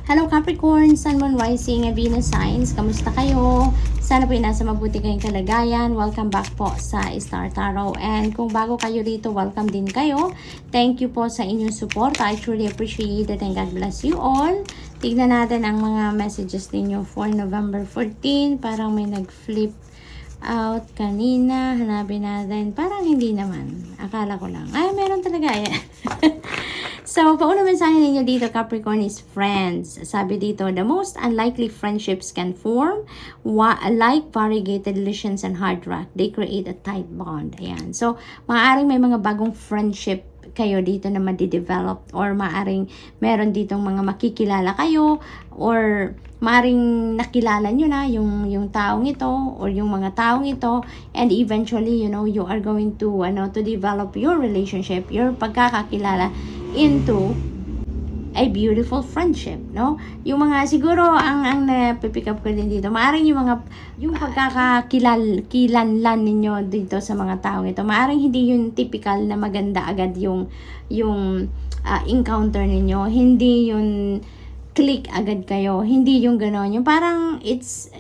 Hello Capricorn, Sun, Moon, Rising, and Venus signs. Kamusta kayo? Sana po nasa mabuti kayong kalagayan. Welcome back po sa Star Tarot. And kung bago kayo dito, welcome din kayo. Thank you po sa inyong support. I truly appreciate it and God bless you all. Tignan natin ang mga messages ninyo for November 14. Parang may nag-flip out kanina. Hanapin natin. Parang hindi naman. Akala ko lang. Ay, meron talaga. Ayan. So, pauna mensahe ninyo dito, Capricorn, is friends. Sabi dito, the most unlikely friendships can form like variegated illusions and hard rock. They create a tight bond. Ayan. So, maaaring may mga bagong friendship kayo dito na madidevelop, or maaring meron ditong mga makikilala kayo, or maaring nakilala nyo na yung taong ito or yung mga taong ito, and eventually, you are going to develop your relationship, your pagkakakilala into a beautiful friendship, no? Yung mga siguro ang napipick up ko din dito, maaring yung pagkakakilanlan ninyo dito sa mga taong ito, maaring hindi yung typical na maganda agad yung encounter ninyo, hindi yung click agad kayo, hindi yung gano'n, yung parang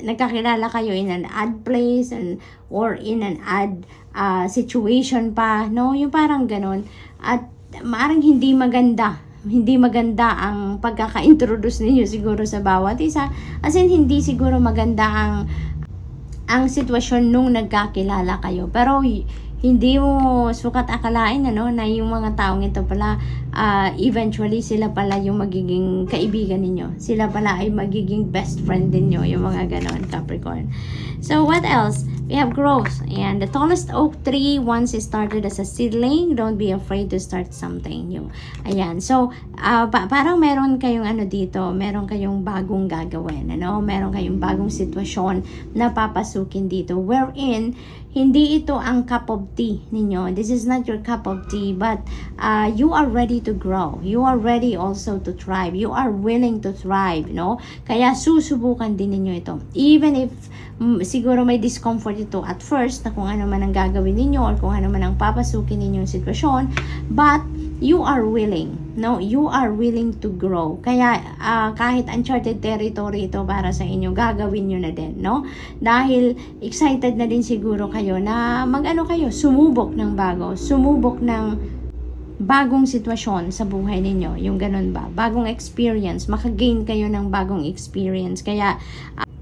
nagkakilala kayo in an odd place or in an odd situation pa, no? Yung parang gano'n, at maaring hindi maganda ang pagkaka-introduce ninyo siguro sa bawat isa, as in hindi siguro maganda ang sitwasyon nung nagkakilala kayo, pero hindi mo sukat akalain na yung mga taong ito pala eventually sila pala yung magiging kaibigan ninyo, sila pala ay magiging best friend ninyo, yung mga ganon, Capricorn. So what else? We have growth, and the tallest oak tree once it started as a seedling. Don't be afraid to start something new. Ayan. So, parang meron kayong dito, meron kayong bagong gagawin, meron kayong bagong sitwasyon na papasukin dito, wherein hindi ito ang cup of tea ninyo. This is not your cup of tea, but you are ready to grow. You are ready also to thrive. You are willing to thrive, no? Kaya susubukan din ninyo ito. Even if siguro may discomfort ito at first, na kung ano man ang gagawin ninyo or kung ano man ang papasukin ninyong sitwasyon, but you are willing, no? You are willing to grow. Kaya kahit uncharted territory ito para sa inyo, gagawin nyo na din, no? Dahil excited na din siguro kayo na sumubok ng bago, sumubok ng bagong sitwasyon sa buhay ninyo, yung ganun ba? Bagong experience, makagain kayo ng bagong experience. Kaya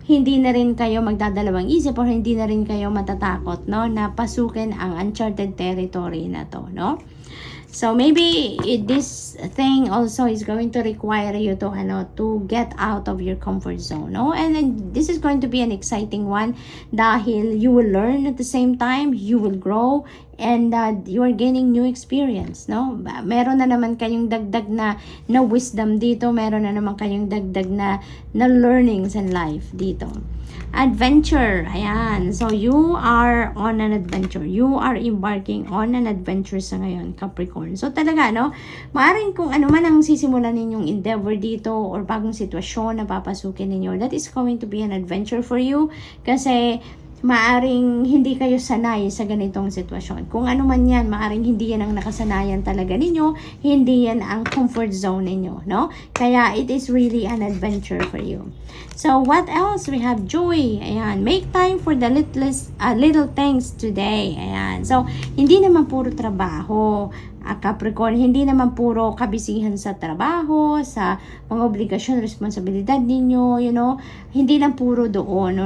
hindi na rin kayo magdadalawang isip, or hindi na rin kayo matatakot, no, na pasukin ang uncharted territory na to, no? So maybe this thing also is going to require you to get out of your comfort zone, no? And then this is going to be an exciting one dahil you will learn at the same time, you will grow, and you are gaining new experience, no? Meron na naman kayong dagdag na wisdom dito, meron na naman kayong dagdag na learnings in life dito. Adventure, ayan. So, you are on an adventure. You are embarking on an adventure sa ngayon, Capricorn. So, talaga, maaring kung ano man ang sisimulan ninyong endeavor dito or bagong sitwasyon na papasukin ninyo, that is going to be an adventure for you. Kasi, maaring hindi kayo sanay sa ganitong sitwasyon. Kung ano man yan, maaring hindi yan ang nakasanayan talaga ninyo, hindi yan ang comfort zone ninyo, no? Kaya it is really an adventure for you. So what else? We have joy. Ayan, make time for the little things today. Ayan. So hindi naman puro trabaho, Capricorn, hindi naman puro kabisihan sa trabaho, sa mga obligasyon, responsibilidad ninyo, hindi lang puro doon,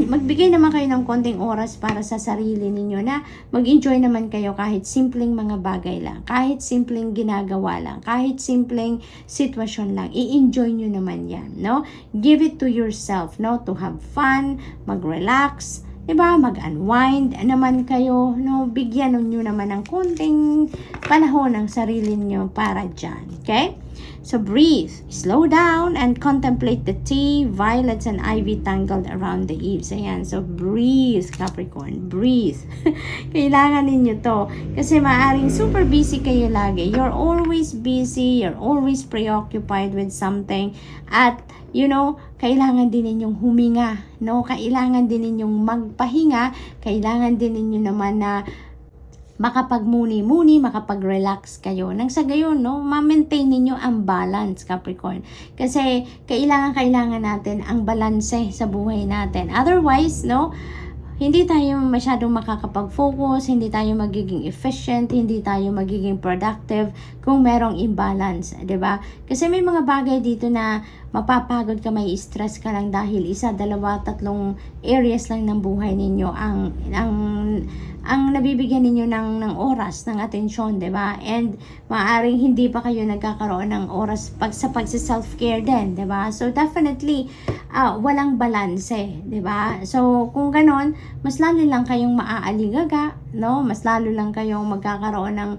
magbigay naman kayo ng konting oras para sa sarili ninyo, na mag-enjoy naman kayo kahit simpleng mga bagay lang, kahit simpleng ginagawa lang, kahit simpleng sitwasyon lang, i-enjoy nyo naman yan, no? Give it to yourself, no? To have fun, mag-relax, diba? Mag-unwind naman kayo, no? Bigyan nyo naman ng konting panahon ang sarili nyo para dyan, okay? So breathe, slow down, and contemplate the tea, violets, and ivy tangled around the eaves. Ayan, so breathe, Capricorn, breathe. Kailangan ninyo to, kasi maaring super busy kayo lagi. You're always busy, you're always preoccupied with something, at kailangan din ninyong huminga, no? Kailangan din ninyong magpahinga, kailangan din ninyo naman na makapagmuni-muni, makapag-relax kayo. Nang sa gayon, no, ma-maintain ninyo ang balance, Capricorn. Kasi kailangan natin ang balanse sa buhay natin. Otherwise, no, hindi tayo masyadong makakapag-focus, hindi tayo magiging efficient, hindi tayo magiging productive kung merong imbalance, 'di ba? Kasi may mga bagay dito na mapapagod ka, may stress ka lang dahil isa, dalawa, tatlong areas lang ng buhay ninyo ang nabibigyan ninyo ng oras, ng atensyon, 'di ba? And maaring hindi pa kayo nagkakaroon ng oras sa pagse-self-care din, 'di ba? So definitely walang balanse, 'di ba? So kung ganon, mas lalo lang kayong maaaligaga, no? Mas lalo lang kayong magkakaroon ng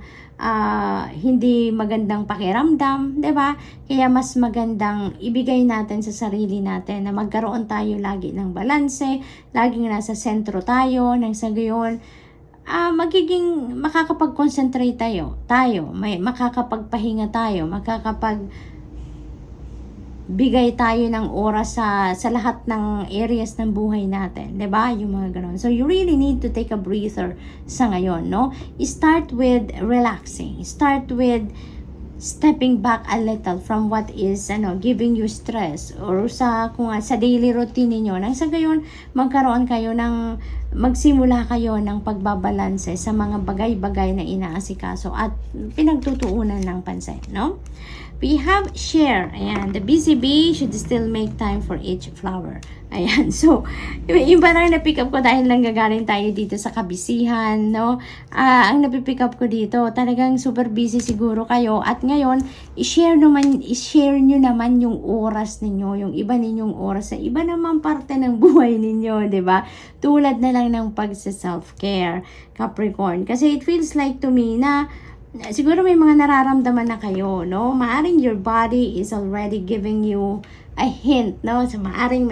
hindi magandang pakiramdam, 'di ba? Kaya mas magandang ibigay natin sa sarili natin na magkaroon tayo lagi ng balanse, laging nasa sentro tayo, nang sa gayon magiging makakapag-concentrate tayo, may makakapagpahinga tayo, bigay tayo ng oras sa lahat ng areas ng buhay natin, 'di ba? Yung mga ganoon. So you really need to take a breather sa ngayon, no? Start with relaxing. Start with stepping back a little from what is giving you stress or sa daily routine niyo. Nang sa gayon magsimula kayo ng pagbabalanse sa mga bagay-bagay na inaasikaso at pinagtutuunan ng pansin, no? We have share. Ayan, the busy bee should still make time for each flower. Ayan, so, yung parang na-pick up ko dahil lang gagaling tayo dito sa kabisihan, no? Ang napipick up ko dito, talagang super busy siguro kayo. At ngayon, i-share nyo naman yung oras ninyo, yung iba ninyong oras sa iba naman parte ng buhay ninyo, 'di ba? Tulad na lang ng pagsa-self-care, Capricorn. Kasi it feels like to me na siguro may mga nararamdaman na kayo, no? Maaring your body is already giving you a hint, no? So, maaring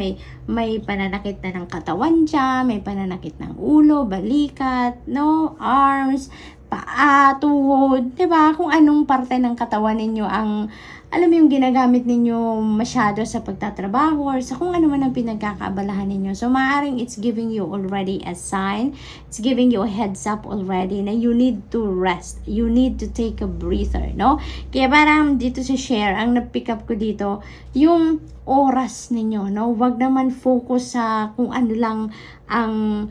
may pananakit na ng katawan dyan, may pananakit ng ulo, balikat, no? Arms, paa, tuhod, 'di ba? Kung anong parte ng katawan ninyo ang alam mo yung ginagamit ninyo masyado sa pagtatrabaho or sa kung ano man ang pinagkakaabalahan ninyo. So, maaaring it's giving you already a sign. It's giving you a heads up already na you need to rest. You need to take a breather, no? Kaya parang dito sa share, ang na-pick up ko dito, yung oras ninyo, no? Wag naman focus sa kung ano lang ang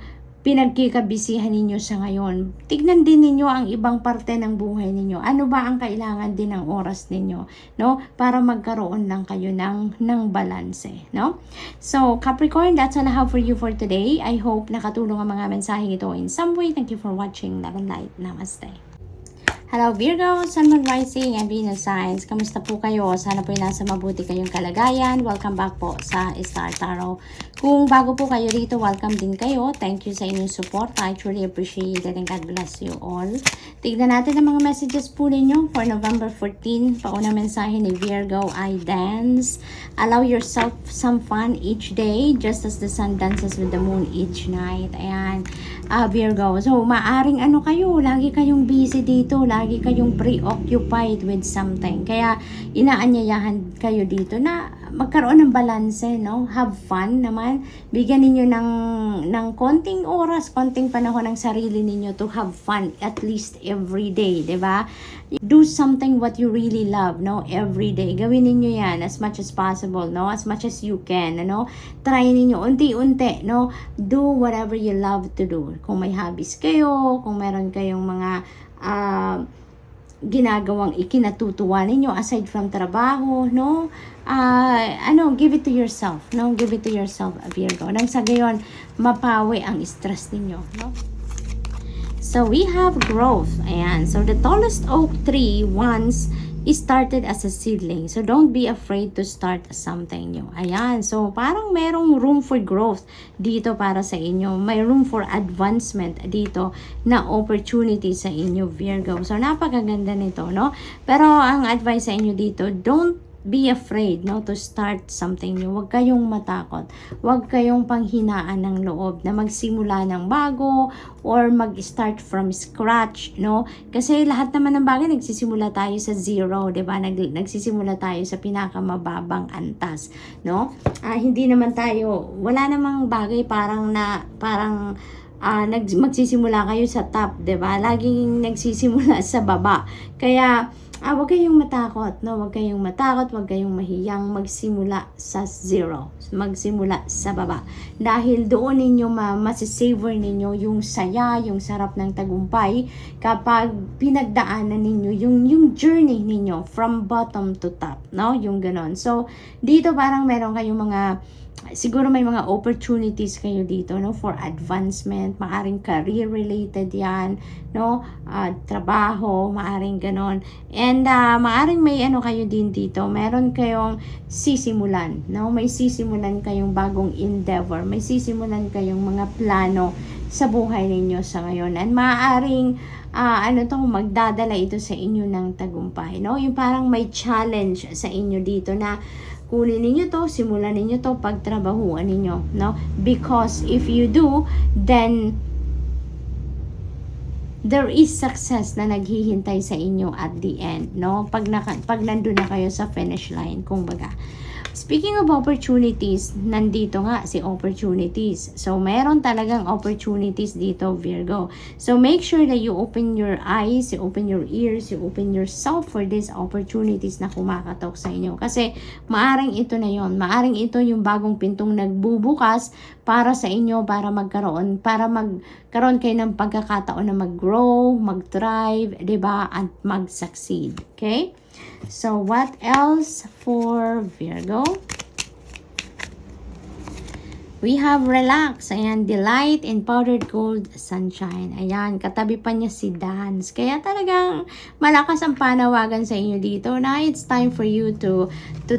pinagkikabisihan ninyo sa ngayon. Tignan din ninyo ang ibang parte ng buhay ninyo. Ano ba ang kailangan din ng oras ninyo, no? Para magkaroon lang kayo ng balanse, no? So, Capricorn, that's all I have for you for today. I hope nakatulong ang mga mensaheng ito in some way. Thank you for watching. Love and light. Namaste. Hello Virgo, Sun, Moon, Rising, and Venus signs. Kamusta po kayo? Sana po nasa mabuti kayong kalagayan. Welcome back po sa Star Tarot. Kung bago po kayo dito, welcome din kayo. Thank you sa inyong support. I truly appreciate it and God bless you all. Tignan natin ang mga messages po ninyo for November 14. Paunang mensahe ni Virgo ay dance. Allow yourself some fun each day just as the sun dances with the moon each night. Ayan. Virgo. So, maaring kayo, lagi kayong busy dito, lagi kayong preoccupied with something. Kaya, inaanyayahan kayo dito na magkaroon ng balanse, no? Have fun naman. Bigyan ninyo ng konting oras, konting panahon ng sarili ninyo to have fun at least every day, 'di ba? Do something what you really love, no? Every day. Gawin ninyo 'yan as much as possible, no? As much as you can, no? Try ninyo unti-unti, no? Do whatever you love to do. Kung may hobbies kayo, kung meron kayong mga ginagawang ikinatutuwa ninyo aside from trabaho, no? Give it to yourself, no? Give it to yourself, Virgo. Nang sa gayon, mapawi ang stress ninyo, no? So, we have growth. Ayan. So, the tallest oak tree once started as a seedling. So, don't be afraid to start something new. Ayan. So, parang merong room for growth dito para sa inyo. May room for advancement dito na opportunity sa inyo, Virgo. So, napakaganda nito, no? Pero, ang advice sa inyo dito, don't be afraid, no, to start something new. Huwag kayong matakot. Huwag kayong panghinaan ng loob na magsimula ng bago or mag-start from scratch, no? Kasi lahat naman ng bagay nagsisimula tayo sa zero, 'di ba? Nagsisimula tayo sa pinakamababang antas, no? Hindi naman tayo, wala namang bagay parang magsisimula kayo sa top, 'di ba? Laging nagsisimula sa baba. Kaya wag kayong matakot, no? Wag kayong matakot, wag kayong mahiyang magsimula sa zero. Magsimula sa baba. Dahil doon ninyo masisavor ninyo yung saya, yung sarap ng tagumpay kapag pinagdaanan ninyo yung journey ninyo from bottom to top, no? Yung ganon. So, dito parang meron kayong mga siguro may mga opportunities kayo dito, no, for advancement, maaring career related yan, no, trabaho, maaring ganon, and maaring may ano kayo din dito, meron kayong sisimulan, no, may sisimulan kayong bagong endeavor, may sisimulan kayong mga plano sa buhay ninyo sa ngayon, and maaring magdadala ito sa inyo ng tagumpay, no, yung parang may challenge sa inyo dito na kunin ninyo to, simulan ninyo to, pagtrabahuan ninyo, no? Because if you do, then there is success na naghihintay sa inyo at the end, no? Pag nandun na kayo sa finish line, kumbaga. Speaking of opportunities, nandito nga si opportunities. So, meron talagang opportunities dito, Virgo. So, make sure that you open your eyes, you open your ears, you open yourself for these opportunities na kumakatok sa inyo. Kasi, maaring ito na yon, maaring ito yung bagong pintong nagbubukas para sa inyo, para magkaroon kayo ng pagkakataon na mag-grow, mag-thrive, 'di ba? At mag-succeed. Okay? So, what else for Virgo? We have relax. Ayan, delight in powdered gold sunshine. Ayan, katabi pa niya si Dance. Kaya talagang malakas ang panawagan sa inyo dito na it's time for you to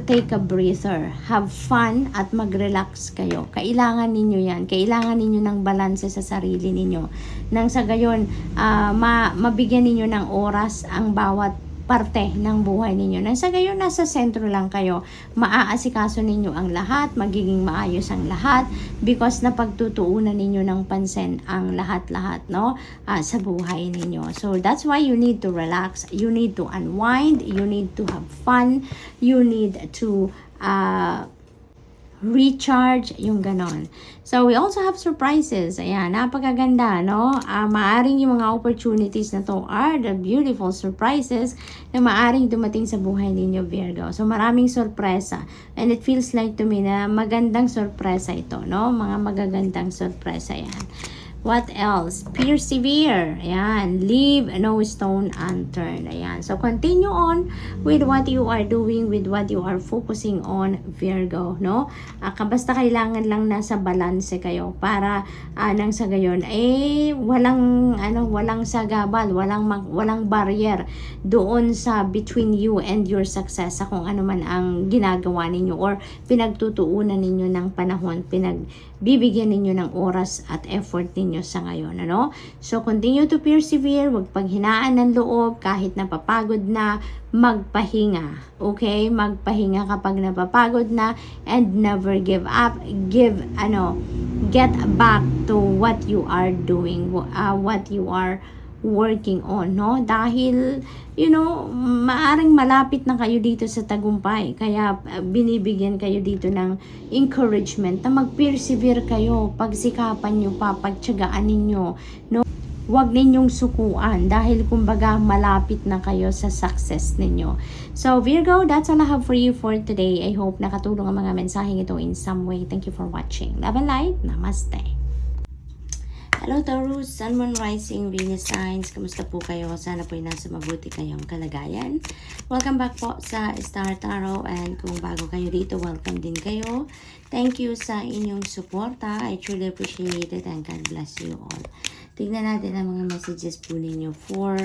take a breather. Have fun at mag-relax kayo. Kailangan ninyo yan. Kailangan ninyo ng balanse sa sarili ninyo. Nang sa gayon, mabigyan ninyo ng oras ang bawat parte ng buhay ninyo. Nang sa gayon, nasa sentro lang kayo. Maaasikaso ninyo ang lahat, magiging maayos ang lahat because napagtutuunan ninyo ng pansin ang lahat-lahat, no? Sa buhay ninyo. So, that's why you need to relax. You need to unwind. You need to have fun. You need to recharge, yung ganon. So, we also have surprises. Ayan, napakaganda, no? Maaring yung mga opportunities na to are the beautiful surprises na maaring dumating sa buhay ninyo, Virgo. So, maraming sorpresa. And it feels like to me na magandang sorpresa ito, no? Mga magagandang sorpresa yan. What else? Persevere. Ayan. Leave no stone unturned. Ayan. So, continue on with what you are doing, with what you are focusing on, Virgo, no? Basta kailangan lang nasa balance kayo para nang sa gayon, walang sagabal, walang barrier doon sa between you and your success sa kung ano man ang ginagawa ninyo or pinagtutuunan ninyo ng panahon, bibigyan ninyo ng oras at effort ninyo sa ngayon, ano? So, continue to persevere, wag paghinaan ng loob, kahit napapagod na, magpahinga, okay? Magpahinga kapag napapagod na, and never give up, get back to what you are doing, what you are working on, no? Dahil, maaring malapit na kayo dito sa tagumpay. Kaya, binibigyan kayo dito ng encouragement na mag-persevere kayo. Pagsikapan nyo pa, pagtiyagaan ninyo, no? Huwag ninyong sukuan dahil kumbaga malapit na kayo sa success ninyo. So, Virgo, that's all I have for you for today. I hope nakatulong ang mga mensaheng ito in some way. Thank you for watching. Love and light. Namaste. Hello Taurus, Sun, Moon, Rising, Venus signs. Kamusta po kayo? Sana po ay nasa mabuti kayong kalagayan. Welcome back po sa Star Tarot, and kung bago kayo dito, welcome din kayo. Thank you sa inyong suporta. I truly appreciate it and God bless you all. Tignan natin ang mga messages po ninyo for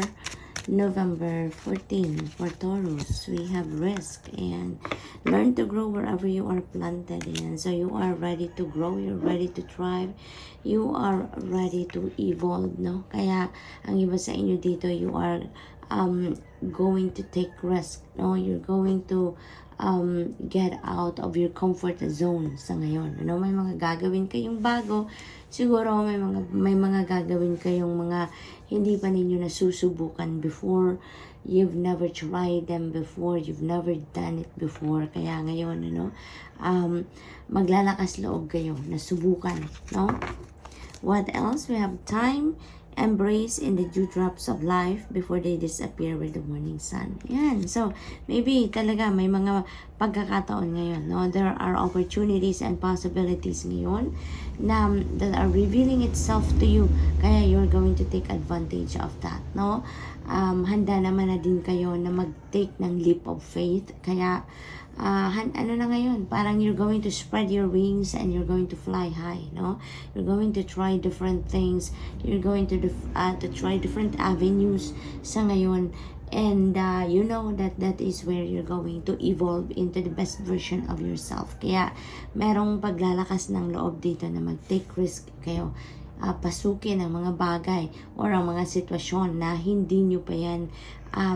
November 14 for Taurus. We have risk and learn to grow wherever you are planted in. So you are ready to grow, you're ready to thrive, you are ready to evolve, no? Kaya ang iba sa inyo dito, you are going to take risk, no? You're going to get out of your comfort zone sa ngayon. May mga gagawin kayong bago. Siguro may mga gagawin kayong mga hindi pa ninyo nasusubukan before. You've never tried them before. You've never done it before. Kaya ngayon, maglalakas loob kayo na subukan, no? What else? We have time, embrace in the dewdrops of life before they disappear with the morning sun. Yan. So, maybe talaga may mga pagkakataon ngayon, no? There are opportunities and possibilities ngayon na that are revealing itself to you. Kaya you're going to take advantage of that, no? Handa naman na din kayo na mag-take ng leap of faith. Kaya, ano na ngayon, parang you're going to spread your wings and you're going to fly high, no? You're going to try different things. You're going to try different avenues sa ngayon. And you know that is where you're going to evolve into the best version of yourself. Kaya merong paglalakas ng loob dito na mag-take risk kayo. Pasukin ang mga bagay or ang mga sitwasyon na hindi nyo pa yan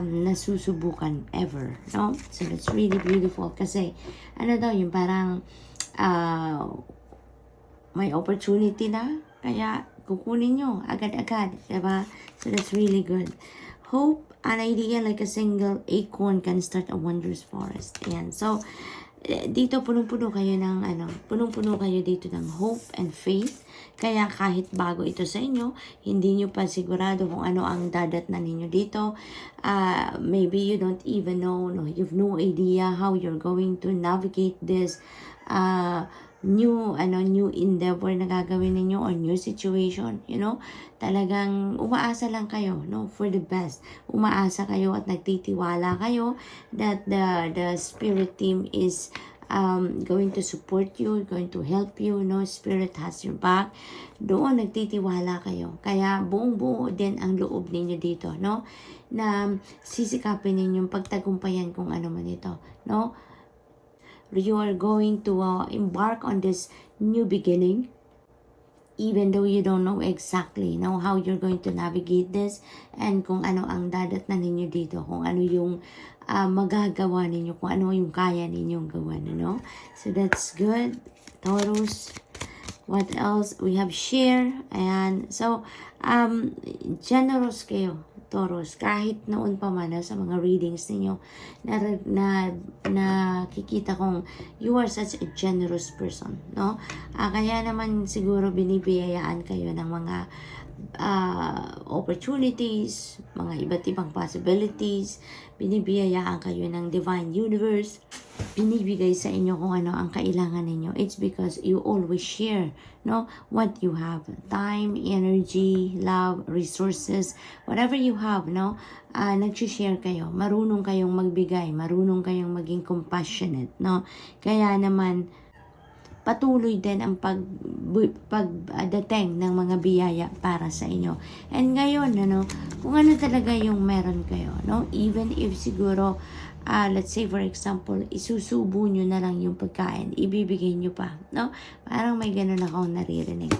nasusubukan ever, no? So that's really beautiful kasi ano daw yung parang may opportunity na kaya kukunin nyo agad-agad, diba? So that's really good. Hope, an idea like a single acorn can start a wondrous forest. Ayan. So dito punong-puno kayo ng punong-puno kayo dito ng hope and faith. Kaya kahit bago ito sa inyo, hindi nyo pa sigurado kung ano ang dadatnan ninyo dito. Maybe you don't even know, no, you've no idea how you're going to navigate this new endeavor na gagawin ninyo or new situation, you know. Talagang umaasa lang kayo, no, for the best. Umaasa kayo at nagtitiwala kayo that the spirit team is going to support you, going to help you, no, spirit has your back. Doon nagtitiwala kayo. Kaya buong-buo din ang loob ninyo dito, no, na sisikapin ninyong pagtagumpayan kung ano man ito, no. You are going to embark on this new beginning, even though you don't know exactly now how you're going to navigate this and kung ano ang dadatnan ninyo dito, kung ano yung magagawa ninyo, kung ano yung kaya ninyong gawan, no? So that's good, Taurus. What else? We have share. Ayan. So, generous kayo, Taurus. Kahit noon pa man sa mga readings ninyo, nakikita kong you are such a generous person, no? Kaya naman siguro binibiyayaan kayo ng mga opportunities, mga iba't ibang possibilities, binibiyayaan kayo ng divine universe, binibigay sa inyo kung ano ang kailangan ninyo. It's because you always share, no, what you have, time, energy, love, resources, whatever you have, no, nag-share kayo, marunong kayong magbigay, marunong kayong maging compassionate, no. Kaya naman patuloy din ang pagdating ng mga biyaya para sa inyo. And ngayon, kung ano talaga yung meron kayo, no? Even if siguro, let's say for example, isusubo nyo na lang yung pagkain, ibibigay nyo pa, no? Parang may ganun akong naririnig.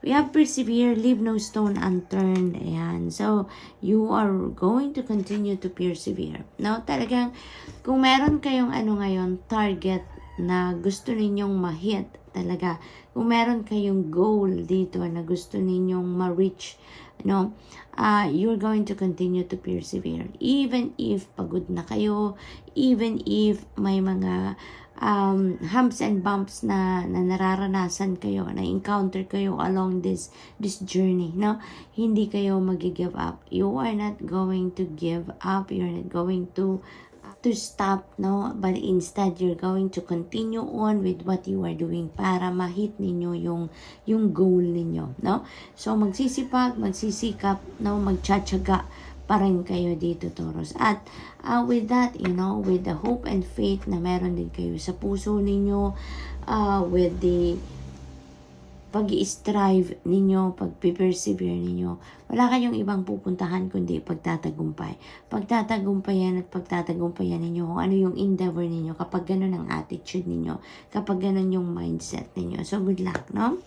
We have persevere, leave no stone unturned. Ayan. So, you are going to continue to persevere. No? Talagang, kung meron kayong ngayon, target na gusto ninyong ma-hit talaga. Kung meron kayong goal dito na gusto ninyong ma-reach, no, you're going to continue to persevere. Even if pagod na kayo, even if may mga humps and bumps na nararanasan kayo, na encounter kayo along this journey, no, hindi kayo mag-give up. You are not going to give up. You're not going to stop, no, but instead you're going to continue on with what you are doing para ma-hit ninyo yung goal ninyo, no. So magsisikap, no, magtsatsaga pa rin kayo dito, Taurus. At with that, with the hope and faith na meron din kayo sa puso ninyo, with the pag-i-strive ninyo, pag-persevere ninyo, wala kayong ibang pupuntahan kundi pagtatagumpay. Pagtatagumpayan ninyo kung ano yung endeavor ninyo kapag ganun ang attitude ninyo, kapag ganun yung mindset ninyo. So, good luck, no?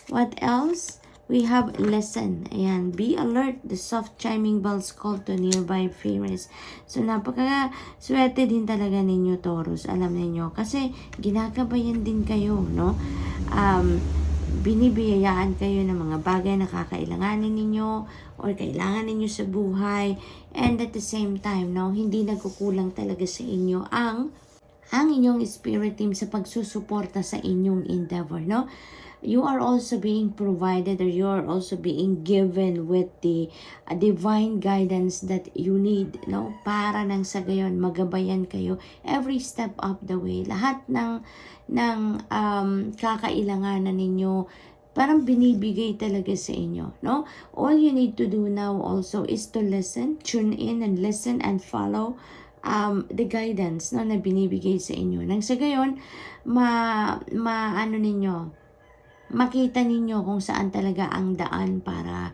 What else? We have lesson. Ayan, be alert. The soft chiming bells call to nearby fairies. So, napaka-swerte din talaga ninyo, Taurus. Alam ninyo. Kasi, ginagabayan din kayo, no? Binibiyayaan kayo ng mga bagay na kakailanganin ninyo or kailangan ninyo sa buhay, and at the same time, no, hindi nagkukulang talaga sa inyo ang ang inyong spirit team sa pagsusuporta sa inyong endeavor, no? You are also being provided, or you are also being given with the divine guidance that you need, no? Para nang sa gayon magabayan kayo every step of the way. Lahat ng kakailanganan ninyo parang binibigay talaga sa inyo, no? All you need to do now also is to listen, tune in and listen and follow the guidance, no, na binibigay sa inyo. Nang sa gayon ano ninyo, makita ninyo kung saan talaga ang daan para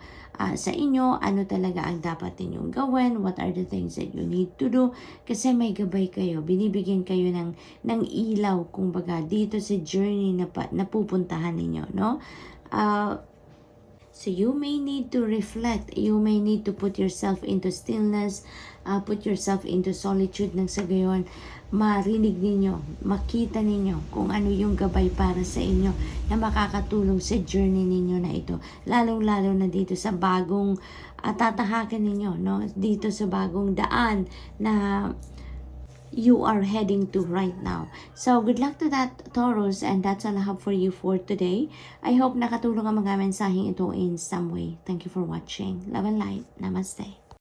sa inyo, ano talaga ang dapat ninyong gawin, what are the things that you need to do, kasi may gabay kayo, binibigyan kayo ng ilaw, kumbaga, dito sa journey na napupuntahan ninyo, no? So you may need to reflect, you may need to put yourself into stillness, put yourself into solitude, nang sa gayon marinig ninyo, makita ninyo kung ano yung gabay para sa inyo na makakatulong sa journey ninyo na ito. Lalong-lalo na dito sa bagong tatahakin ninyo, no? Dito sa bagong daan na you are heading to right now. So, good luck to that, Taurus, and that's all I have for you for today. I hope nakatulong ang mga mensaheng ito in some way. Thank you for watching. Love and light. Namaste.